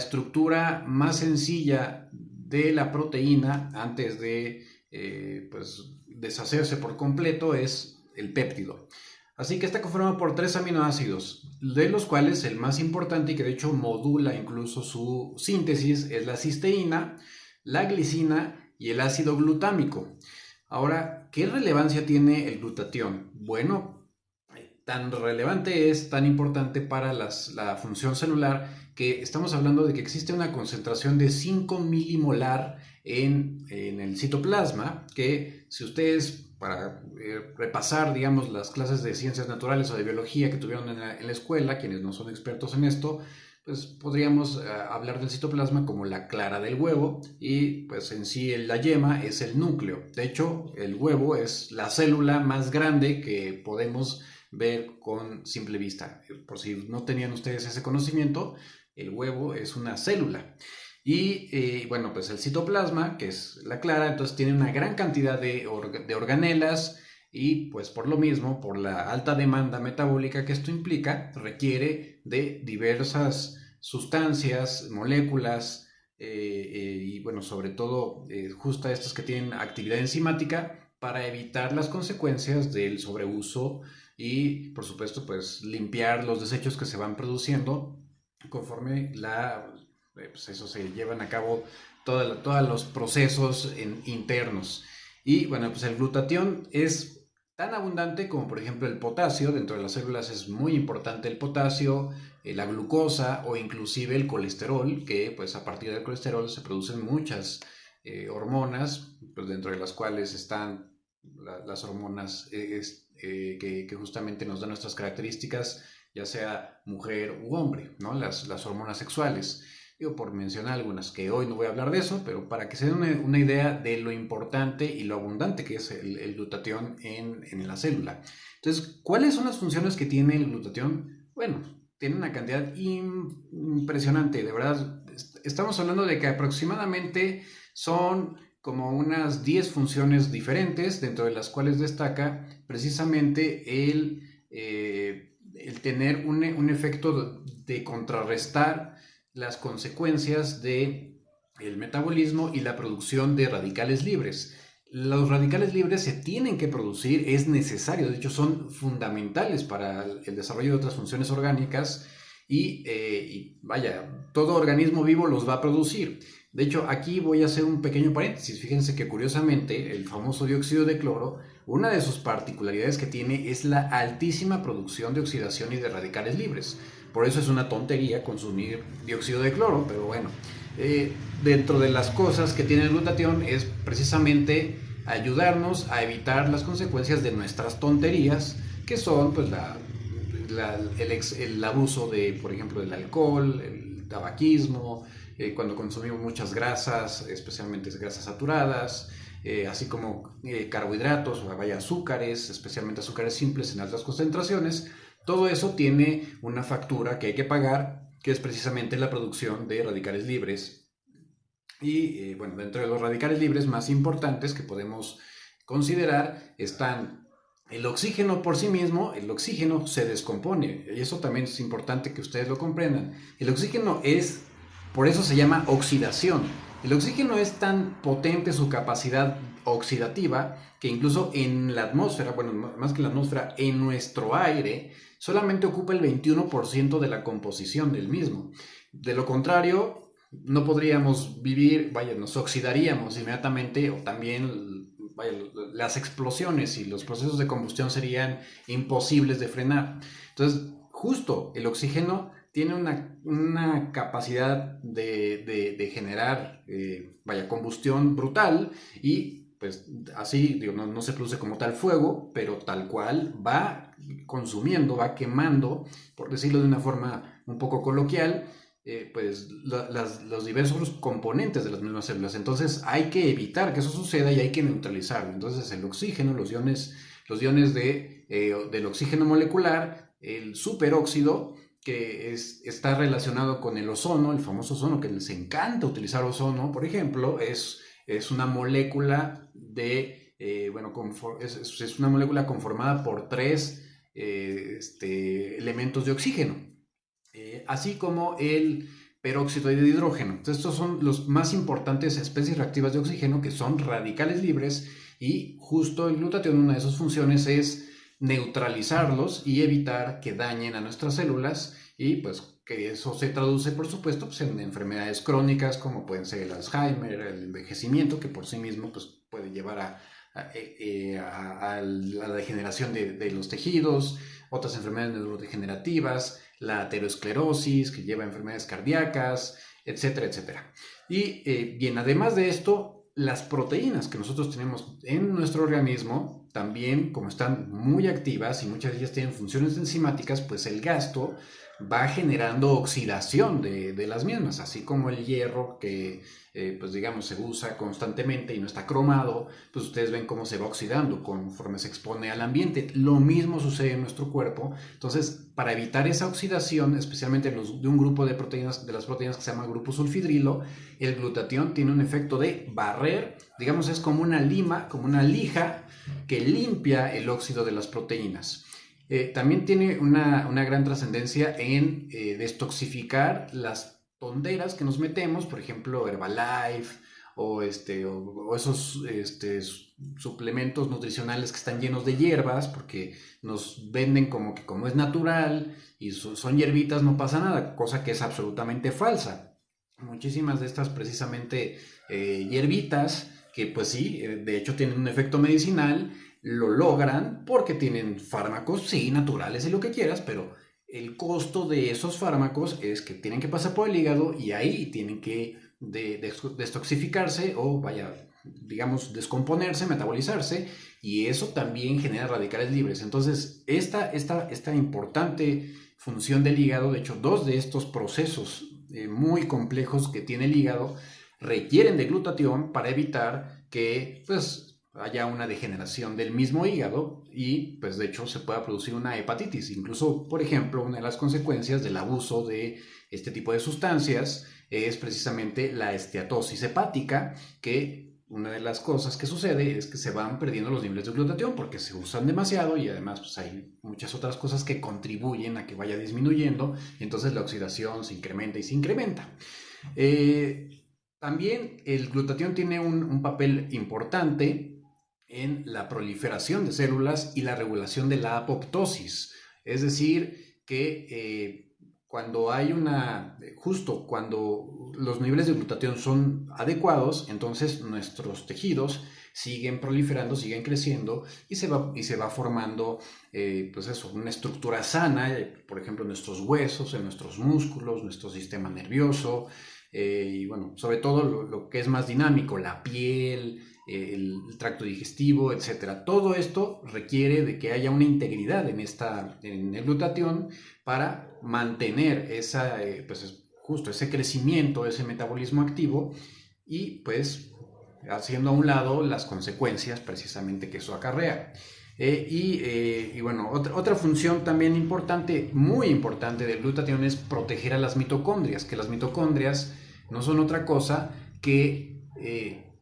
estructura más sencilla de la proteína antes de pues, deshacerse por completo es el péptido. Así que está conformado por 3 aminoácidos, de los cuales el más importante y que de hecho modula incluso su síntesis es la cisteína, la glicina y el ácido glutámico. Ahora, ¿qué relevancia tiene el glutatión? Bueno, tan relevante es, tan importante para la función celular, que estamos hablando de que existe una concentración de 5 milimolar en el citoplasma, que si ustedes, para repasar, digamos, las clases de ciencias naturales o de biología que tuvieron en la escuela, quienes no son expertos en esto, pues podríamos hablar del citoplasma como la clara del huevo y pues en sí la yema es el núcleo. De hecho, el huevo es la célula más grande que podemos ver con simple vista. Por si no tenían ustedes ese conocimiento, el huevo es una célula. Y bueno, pues el citoplasma, que es la clara, entonces tiene una gran cantidad de organelas y pues por lo mismo, por la alta demanda metabólica que esto implica, requiere de diversas sustancias, moléculas y bueno, sobre todo justo estas que tienen actividad enzimática para evitar las consecuencias del sobreuso y por supuesto pues limpiar los desechos que se van produciendo conforme pues eso se llevan a cabo todos los procesos internos. Y bueno, pues el glutatión es tan abundante como por ejemplo el potasio. Dentro de las células es muy importante el potasio, la glucosa o inclusive el colesterol, que pues a partir del colesterol se producen muchas hormonas, pues dentro de las cuales están las hormonas que justamente nos dan nuestras características, ya sea mujer u hombre, ¿no? Las hormonas sexuales. Digo, por mencionar algunas, que hoy no voy a hablar de eso, pero para que se den una idea de lo importante y lo abundante que es el glutatión en la célula. Entonces, ¿cuáles son las funciones que tiene el glutatión? Bueno, tiene una cantidad impresionante, de verdad. Estamos hablando de que aproximadamente son como unas 10 funciones diferentes, dentro de las cuales destaca precisamente el tener un efecto de contrarrestar las consecuencias de el metabolismo y la producción de radicales libres. Los radicales libres se tienen que producir, es necesario, de hecho son fundamentales para el desarrollo de otras funciones orgánicas y vaya, todo organismo vivo los va a producir. De hecho, aquí voy a hacer un pequeño paréntesis. Fíjense que curiosamente el famoso dióxido de cloro, una de sus particularidades que tiene es la altísima producción de oxidación y de radicales libres. Por eso es una tontería consumir dióxido de cloro, pero bueno, dentro de las cosas que tiene el glutatión es precisamente ayudarnos a evitar las consecuencias de nuestras tonterías, que son pues el abuso de, por ejemplo, del alcohol, el tabaquismo, cuando consumimos muchas grasas, especialmente grasas saturadas, así como carbohidratos, o vaya, azúcares, especialmente azúcares simples en altas concentraciones. Todo eso tiene una factura que hay que pagar, que es precisamente la producción de radicales libres. Y bueno, dentro de los radicales libres más importantes que podemos considerar están el oxígeno por sí mismo. El oxígeno se descompone, y eso también es importante que ustedes lo comprendan. El oxígeno por eso se llama oxidación. El oxígeno es tan potente su capacidad oxidativa que incluso en la atmósfera, bueno, más que en la atmósfera, en nuestro aire, solamente ocupa el 21% de la composición del mismo. De lo contrario, no podríamos vivir, vaya, nos oxidaríamos inmediatamente, o también vaya, las explosiones y los procesos de combustión serían imposibles de frenar. Entonces, justo el oxígeno tiene una capacidad de generar, vaya, combustión brutal y pues así, digo, no se produce como tal fuego, pero tal cual va consumiendo, va quemando, por decirlo de una forma un poco coloquial, pues los diversos componentes de las mismas células. Entonces hay que evitar que eso suceda y hay que neutralizarlo. Entonces el oxígeno, los iones del oxígeno molecular, el superóxido, que está relacionado con el ozono, el famoso ozono, que les encanta utilizar ozono, por ejemplo, es una molécula es una molécula conformada por tres elementos de oxígeno. Así como peróxido de hidrógeno. Entonces, estos son los más importantes especies reactivas de oxígeno, que son radicales libres, y justo el glutatión, una de sus funciones es neutralizarlos y evitar que dañen a nuestras células, y pues que eso se traduce, por supuesto, pues, en enfermedades crónicas como pueden ser el Alzheimer, el envejecimiento, que por sí mismo pues, puede llevar a la degeneración de los tejidos, otras enfermedades neurodegenerativas, la aterosclerosis, que lleva a enfermedades cardíacas, etcétera, etcétera. Y bien, además de esto, las proteínas que nosotros tenemos en nuestro organismo, también como están muy activas y muchas de ellas tienen funciones enzimáticas, pues el gasto va generando oxidación de las mismas, así como el hierro que, pues digamos, se usa constantemente y no está cromado, pues ustedes ven cómo se va oxidando conforme se expone al ambiente. Lo mismo sucede en nuestro cuerpo. Entonces, para evitar esa oxidación, especialmente de un grupo de proteínas, de las proteínas que se llama grupo sulfidrilo, el glutatión tiene un efecto de barrer, digamos, es como una lima, como una lija que limpia el óxido de las proteínas. También tiene una gran trascendencia en destoxificar las tonteras que nos metemos, por ejemplo, Herbalife o esos suplementos nutricionales que están llenos de hierbas, porque nos venden como que como es natural y son hierbitas, no pasa nada, cosa que es absolutamente falsa. Muchísimas de estas precisamente hierbitas, que pues sí, de hecho tienen un efecto medicinal, lo logran porque tienen fármacos, sí, naturales y lo que quieras, pero el costo de esos fármacos es que tienen que pasar por el hígado y ahí tienen que destoxificarse o vaya, digamos, descomponerse, metabolizarse, y eso también genera radicales libres. Entonces, esta importante función del hígado, de hecho, dos de estos procesos muy complejos que tiene el hígado requieren de glutatión para evitar que pues haya una degeneración del mismo hígado y pues de hecho se pueda producir una hepatitis. Incluso, por ejemplo, una de las consecuencias del abuso de este tipo de sustancias es precisamente la esteatosis hepática, que una de las cosas que sucede es que se van perdiendo los niveles de glutatión porque se usan demasiado y además pues, hay muchas otras cosas que contribuyen a que vaya disminuyendo y entonces la oxidación se incrementa y se incrementa. También el glutatión tiene un papel importante en la proliferación de células y la regulación de la apoptosis. Es decir, que cuando hay justo cuando los niveles de glutatión son adecuados, entonces nuestros tejidos siguen proliferando, siguen creciendo y se va formando, pues eso, una estructura sana, por ejemplo, en nuestros huesos, en nuestros músculos, nuestro sistema nervioso, y bueno, sobre todo lo que es más dinámico, la piel, el tracto digestivo, etcétera. Todo esto requiere de que haya una integridad en el glutatión para mantener pues justo ese crecimiento, ese metabolismo activo y pues haciendo a un lado las consecuencias precisamente que eso acarrea. Y bueno, otra función también importante, muy importante del glutatión es proteger a las mitocondrias, que las mitocondrias no son otra cosa que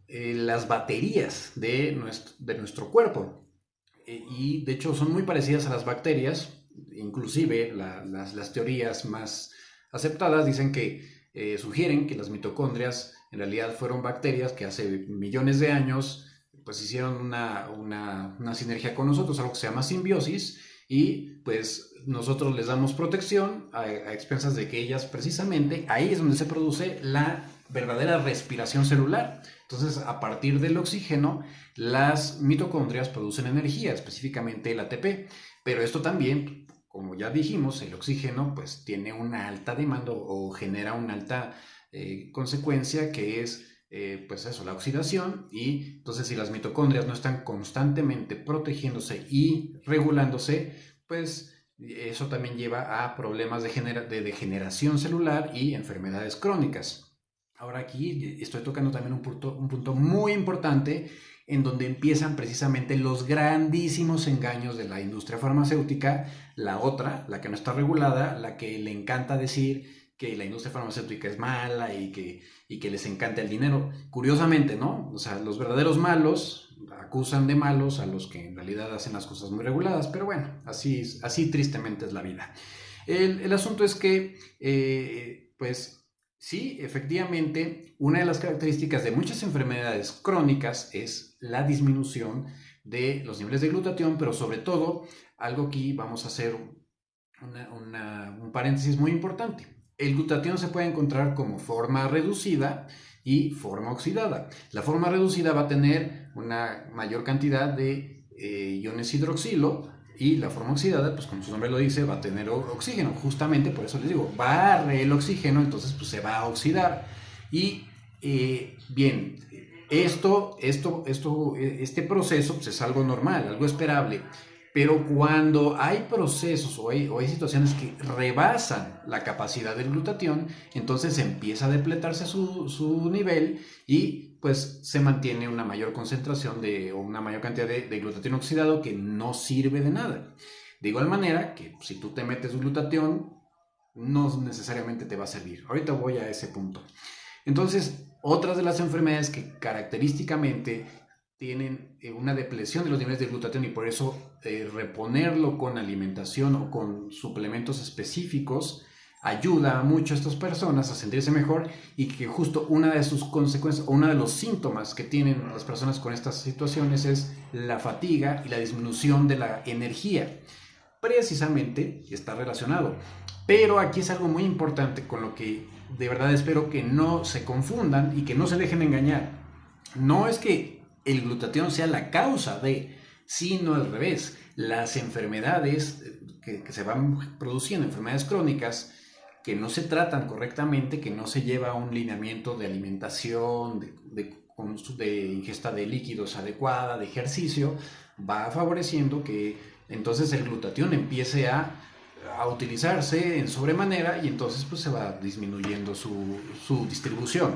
las baterías de nuestro cuerpo. Y de hecho son muy parecidas a las bacterias, inclusive las teorías más aceptadas dicen que sugieren que las mitocondrias en realidad fueron bacterias que hace millones de años pues hicieron una sinergia con nosotros, algo que se llama simbiosis, y pues nosotros les damos protección a expensas de que ellas precisamente, ahí es donde se produce la verdadera respiración celular. Entonces, a partir del oxígeno, las mitocondrias producen energía, específicamente el ATP, pero esto también, como ya dijimos, el oxígeno pues tiene una alta demanda o genera una alta consecuencia que es pues eso, la oxidación, y entonces si las mitocondrias no están constantemente protegiéndose y regulándose, pues eso también lleva a problemas de degeneración celular y enfermedades crónicas. Ahora aquí estoy tocando también un punto muy importante en donde empiezan precisamente los grandísimos engaños de la industria farmacéutica, la otra, la que no está regulada, la que le encanta decir que la industria farmacéutica es mala y que les encanta el dinero. Curiosamente, ¿no? O sea, los verdaderos malos acusan de malos a los que en realidad hacen las cosas muy reguladas, pero bueno, así tristemente es la vida. El asunto es que, pues, Sí, efectivamente, una de las características de muchas enfermedades crónicas es la disminución de los niveles de glutatión, pero sobre todo, algo que vamos a hacer un paréntesis muy importante. El glutatión se puede encontrar como forma reducida y forma oxidada. La forma reducida va a tener una mayor cantidad de iones hidroxilo y la forma oxidada, pues como su nombre lo dice, va a tener oxígeno. Justamente por eso les digo, barre el oxígeno, entonces pues se va a oxidar. Y bien, este proceso pues, es algo normal, algo esperable. Pero cuando hay procesos o hay situaciones que rebasan la capacidad del glutatión, entonces empieza a depletarse su nivel y pues se mantiene una mayor concentración o una mayor cantidad de glutatión oxidado que no sirve de nada. De igual manera que si tú te metes glutatión, no necesariamente te va a servir. Ahorita voy a ese punto. Entonces, otras de las enfermedades que característicamente tienen una depresión de los niveles de glutatión y por eso reponerlo con alimentación o con suplementos específicos ayuda mucho a estas personas a sentirse mejor y que justo una de sus consecuencias o uno de los síntomas que tienen las personas con estas situaciones es la fatiga y la disminución de la energía. Precisamente está relacionado. Pero aquí es algo muy importante con lo que de verdad espero que no se confundan y que no se dejen engañar. No es que el glutatión sea la causa de, sino al revés. Las enfermedades que se van produciendo, enfermedades crónicas, que no se tratan correctamente, que no se lleva un lineamiento de alimentación, de ingesta de líquidos adecuada, de ejercicio, va favoreciendo que entonces el glutatión empiece a utilizarse en sobremanera y entonces pues se va disminuyendo su distribución.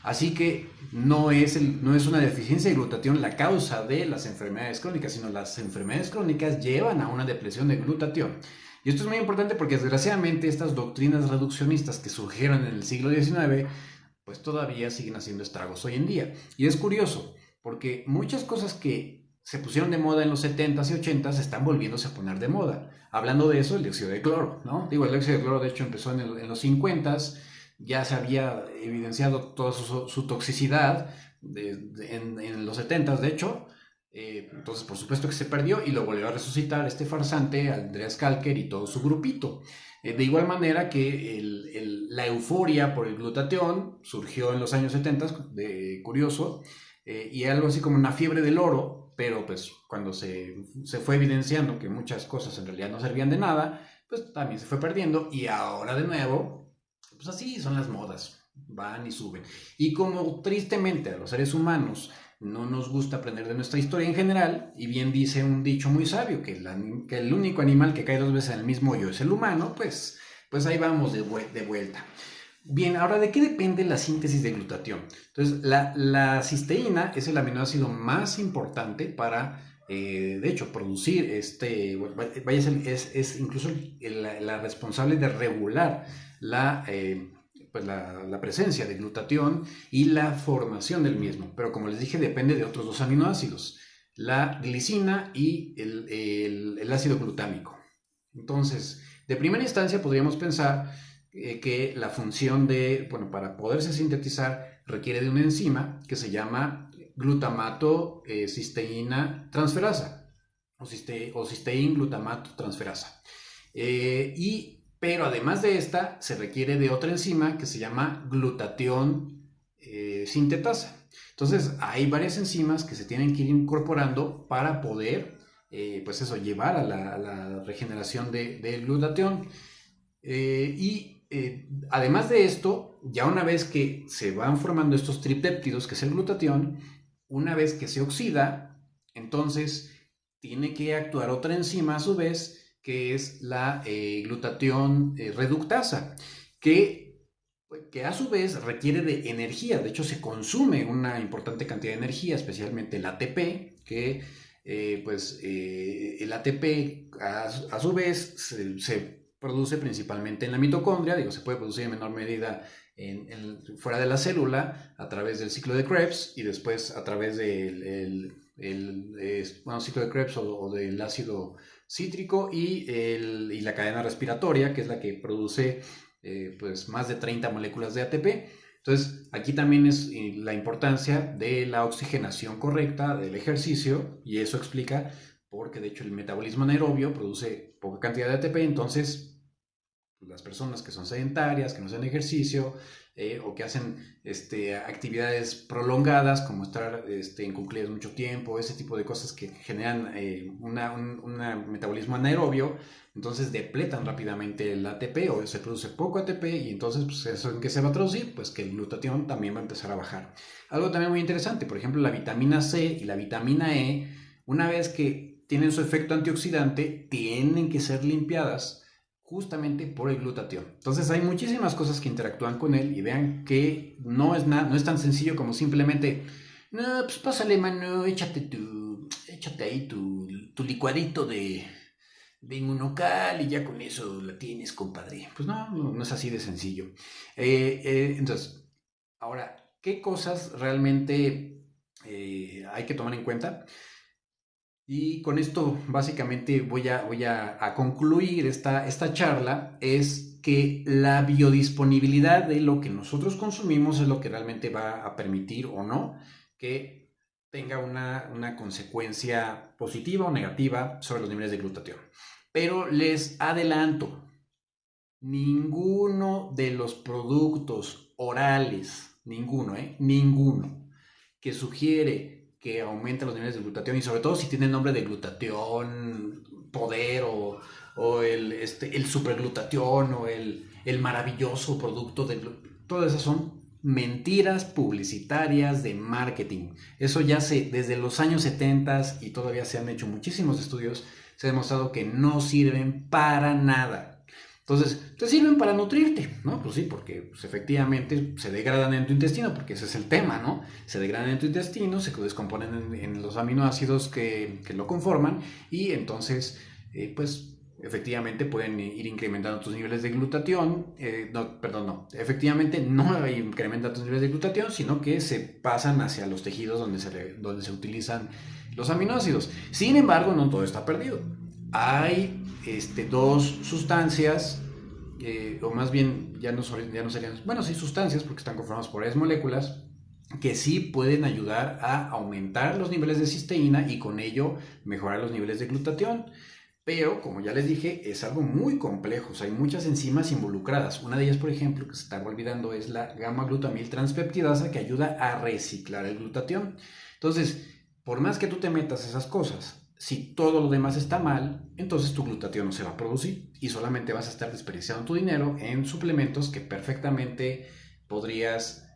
Así que no es una deficiencia de glutatión la causa de las enfermedades crónicas, sino las enfermedades crónicas llevan a una depresión de glutatión. Y esto es muy importante porque desgraciadamente estas doctrinas reduccionistas que surgieron en el siglo XIX pues todavía siguen haciendo estragos hoy en día. Y es curioso, porque muchas cosas que se pusieron de moda en los 70s y 80s están volviéndose a poner de moda. Hablando de eso, el dióxido de cloro, ¿no? Digo, el dióxido de cloro de hecho empezó en los 50s, ya se había evidenciado toda su toxicidad en los 70s, de hecho. Entonces, por supuesto que se perdió y lo volvió a resucitar este farsante, Andreas Kalker y todo su grupito. De igual manera que la euforia por el glutatión surgió en los años 70, curioso, y algo así como una fiebre del oro, pero pues cuando se fue evidenciando que muchas cosas en realidad no servían de nada, pues también se fue perdiendo y ahora de nuevo, pues así son las modas, van y suben. Y como tristemente a los seres humanos no nos gusta aprender de nuestra historia en general, y bien dice un dicho muy sabio, que el único animal que cae dos veces en el mismo hoyo es el humano, pues ahí vamos de vuelta. Bien, ahora, ¿de qué depende la síntesis de glutatión? Entonces, la cisteína es el aminoácido más importante para, de hecho, producir vaya a ser, es incluso la responsable de regular la, la presencia de glutatión y la formación del mismo. Pero como les dije, depende de otros dos aminoácidos, la glicina y el ácido glutámico. Entonces, de primera instancia podríamos pensar que la función para poderse sintetizar requiere de una enzima que se llama glutamato cisteína transferasa o cisteín glutamato transferasa. Pero además de esta, se requiere de otra enzima que se llama glutatión sintetasa. Entonces, hay varias enzimas que se tienen que ir incorporando para poder, llevar a la regeneración del glutatión. Además de esto, ya una vez que se van formando estos tripéptidos, que es el glutatión, una vez que se oxida, entonces tiene que actuar otra enzima a su vez, que es la glutatión reductasa, que a su vez requiere de energía. De hecho, se consume una importante cantidad de energía, especialmente el ATP, que el ATP a su vez se produce principalmente en la mitocondria, digo, se puede producir en menor medida fuera de la célula a través del ciclo de Krebs y después a través del ciclo de Krebs o del ácido cítrico y la cadena respiratoria, que es la que produce pues más de 30 moléculas de ATP. Entonces, aquí también es la importancia de la oxigenación correcta, del ejercicio, y eso explica porque de hecho el metabolismo anaerobio produce poca cantidad de ATP, entonces las personas que son sedentarias, que no hacen ejercicio o que hacen actividades prolongadas como estar en cuclillas mucho tiempo, ese tipo de cosas que generan un metabolismo anaerobio, entonces depletan rápidamente el ATP o se produce poco ATP y entonces pues, ¿eso en qué se va a traducir? Pues que el glutatión también va a empezar a bajar. Algo también muy interesante, por ejemplo, la vitamina C y la vitamina E, una vez que tienen su efecto antioxidante, tienen que ser limpiadas justamente por el glutatión. Entonces hay muchísimas cosas que interactúan con él y vean que no es tan sencillo como simplemente, no, pues pásale mano, échate ahí tu licuadito de inmunocal y ya con eso la tienes, compadre. Pues no es así de sencillo. Entonces, ahora, ¿qué cosas realmente hay que tomar en cuenta? Y con esto básicamente voy a concluir esta charla, es que la biodisponibilidad de lo que nosotros consumimos es lo que realmente va a permitir o no que tenga una consecuencia positiva o negativa sobre los niveles de glutatión. Pero les adelanto, ninguno de los productos orales, ninguno, que sugiere que aumenta los niveles de glutatión y sobre todo si tiene el nombre de glutatión, poder o el superglutatión o el maravilloso producto de todas esas son mentiras publicitarias de marketing. Eso ya desde los años 70 y todavía se han hecho muchísimos estudios, se ha demostrado que no sirven para nada. Entonces, te sirven para nutrirte, ¿no? Pues sí, porque pues, efectivamente se degradan en tu intestino, porque ese es el tema, ¿no? Se degradan en tu intestino, se descomponen en los aminoácidos que lo conforman y entonces, pues, efectivamente pueden ir incrementando tus niveles de glutatión. Efectivamente no incrementan tus niveles de glutatión, sino que se pasan hacia los tejidos donde se utilizan los aminoácidos. Sin embargo, no todo está perdido. Hay dos sustancias, o más bien ya no serían, bueno, sí sustancias porque están conformadas por esas moléculas que sí pueden ayudar a aumentar los niveles de cisteína y con ello mejorar los niveles de glutatión. Pero, como ya les dije, es algo muy complejo, o sea, hay muchas enzimas involucradas. Una de ellas, por ejemplo, que se está olvidando es la gamma-glutamil transpeptidasa que ayuda a reciclar el glutatión. Entonces, por más que tú te metas esas cosas, si todo lo demás está mal, entonces tu glutatión no se va a producir y solamente vas a estar desperdiciando tu dinero en suplementos que perfectamente podrías,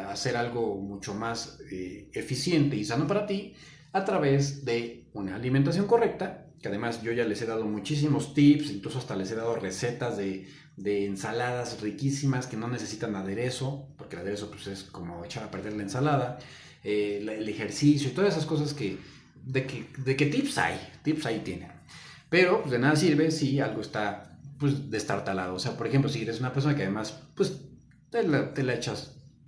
hacer algo mucho más eficiente y sano para ti a través de una alimentación correcta, que además yo ya les he dado muchísimos tips, incluso hasta les he dado recetas de ensaladas riquísimas que no necesitan aderezo, porque el aderezo pues, es como echar a perder la ensalada, el ejercicio y todas esas cosas de que tips ahí tienen. Pero pues, de nada sirve si algo está pues destartalado. O sea, por ejemplo, si eres una persona que además pues te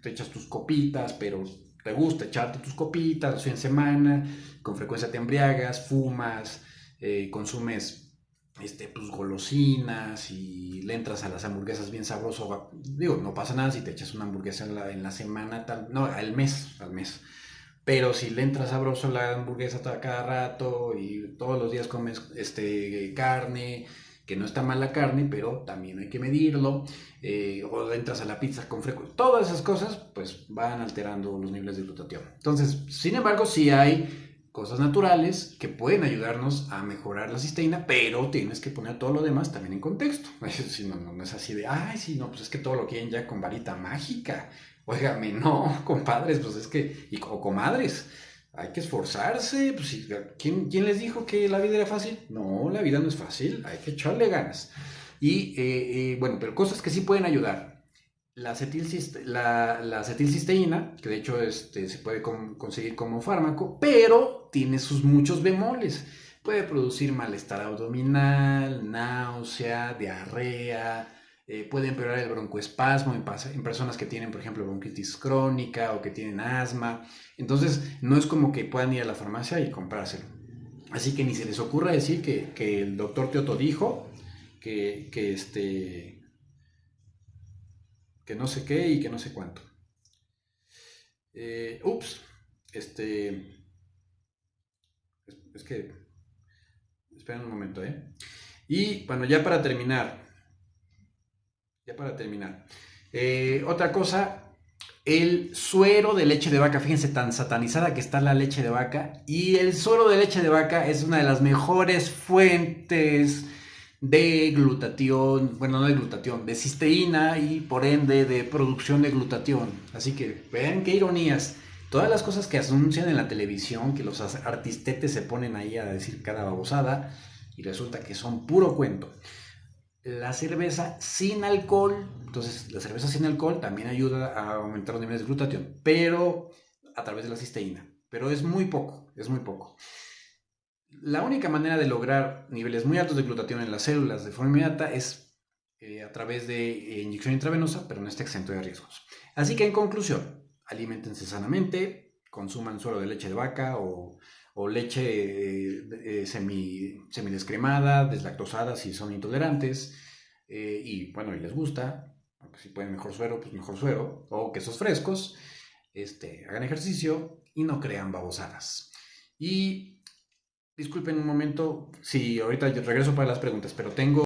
echas tus copitas, pero te gusta echarte tus copitas así en semana, con frecuencia te embriagas, fumas, consumes pues golosinas y le entras a las hamburguesas bien sabroso. Digo, no pasa nada si te echas una hamburguesa en la semana, no, al mes. Pero si le entras sabroso a la hamburguesa cada rato y todos los días comes carne, que no está mal la carne, pero también hay que medirlo, o le entras a la pizza con frecuencia, todas esas cosas pues van alterando los niveles de glutatión. Entonces, sin embargo, sí hay cosas naturales que pueden ayudarnos a mejorar la cisteína, pero tienes que poner todo lo demás también en contexto. Si no es así de, ay, sí, no, pues es que todo lo quieren ya con varita mágica. Óigame, no, compadres, pues es que, o comadres, hay que esforzarse. Pues, ¿quién les dijo que la vida era fácil? No, la vida no es fácil, hay que echarle ganas. Y bueno, pero cosas que sí pueden ayudar. La acetilcisteína, que de hecho se puede conseguir como fármaco, pero tiene sus muchos bemoles. Puede producir malestar abdominal, náusea, diarrea, puede empeorar el broncoespasmo en personas que tienen, por ejemplo, bronquitis crónica o que tienen asma. Entonces, no es como que puedan ir a la farmacia y comprárselo. Así que ni se les ocurra decir que el doctor Teoto dijo que que no sé qué y que no sé cuánto. Ups, es que, esperen un momento, ¿eh? Y bueno, ya para terminar, otra cosa, el suero de leche de vaca, fíjense tan satanizada que está la leche de vaca, y el suero de leche de vaca es una de las mejores fuentes de glutatión, bueno, no de glutatión, de cisteína y por ende de producción de glutatión. Así que vean qué ironías. Todas las cosas que anuncian en la televisión, que los artistetes se ponen ahí a decir cada babosada, y resulta que son puro cuento. La cerveza sin alcohol, entonces la cerveza sin alcohol también ayuda a aumentar los niveles de glutatión, pero a través de la cisteína, pero es muy poco, es muy poco. La única manera de lograr niveles muy altos de glutatión en las células de forma inmediata es a través de inyección intravenosa, pero no está exento de riesgos. Así que en conclusión, aliméntense sanamente, consuman suero de leche de vaca o leche semidescremada, deslactosada si son intolerantes y bueno, y les gusta, aunque si pueden mejor suero, pues mejor suero, o quesos frescos, hagan ejercicio y no crean babosadas. Y disculpen un momento, sí, ahorita yo regreso para las preguntas, pero tengo